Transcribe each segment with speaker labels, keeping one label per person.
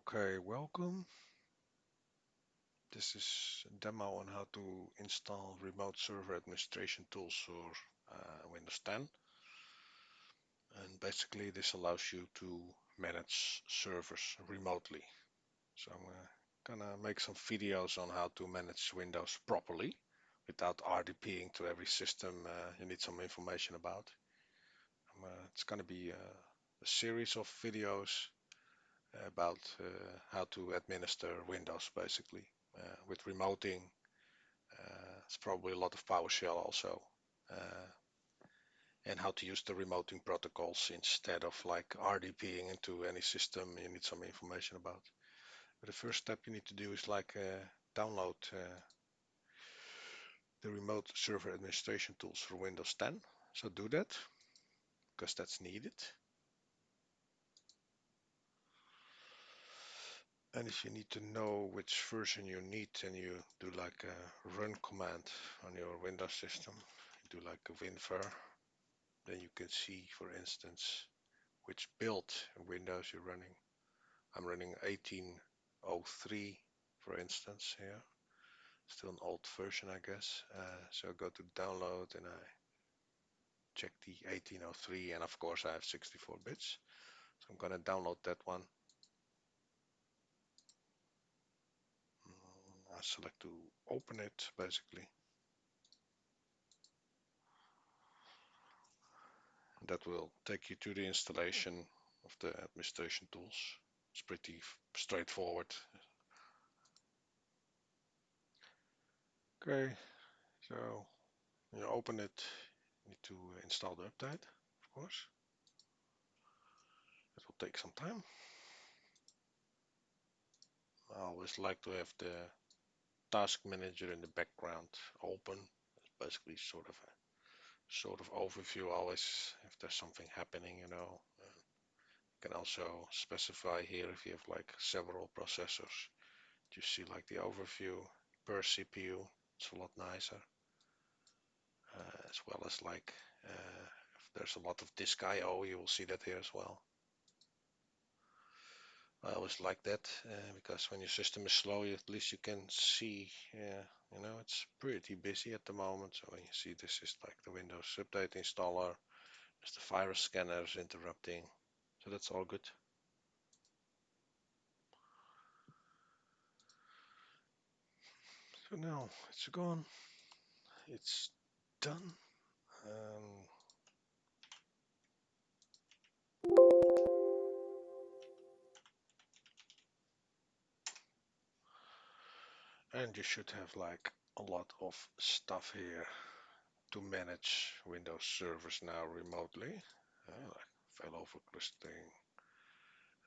Speaker 1: Okay, welcome. This is a demo on how to install remote server administration tools for Windows 10. And basically this allows you to manage servers remotely. So I'm gonna make some videos on how to manage Windows properly without RDPing to every system you need some information about. It's gonna be a series of videos about how to administer Windows basically with remoting. It's probably a lot of PowerShell also, uh, and how to use the remoting protocols instead of like RDPing into any system you need some information about. But the first step you need to do is like download the remote server administration tools for Windows 10. So do that because that's needed. And if you need to know which version you need, then you do like a run command on your Windows system. You do like a winver. Then you can see, for instance, which build Windows you're running. I'm running 1803, for instance, here. Still an old version, I guess. So I go to download and I check the 1803, and of course I have 64 bits. So I'm gonna download that one. I select to open it, basically. That will take you to the installation of the administration tools. It's pretty straightforward. Okay, so you open it, you need to install the update, of course. It will take some time. I always like to have the task manager in the background open. It's basically sort of overview always if there's something happening, you know. You can also specify here if you have like several processors. You see like the overview per CPU. It's a lot nicer. As well as like if there's a lot of disk I/O, you will see that here as well. I always like that because when your system is slow, at least you can see, you know, it's pretty busy at the moment. So when you see this is like the Windows Update installer, there's the virus scanners interrupting. So that's all good. So now it's gone. It's done. And you should have like a lot of stuff here to manage Windows servers now remotely. Like failover clustering.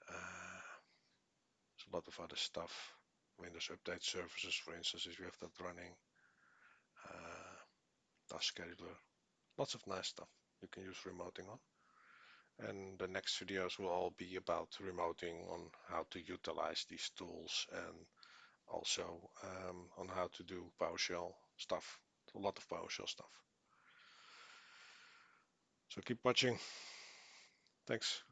Speaker 1: There's a lot of other stuff. Windows Update services, for instance, if you have that running. Task scheduler. Lots of nice stuff you can use remoting on. And the next videos will all be about remoting on how to utilize these tools and also on how to do PowerShell stuff. A lot of PowerShell stuff. So keep watching. Thanks.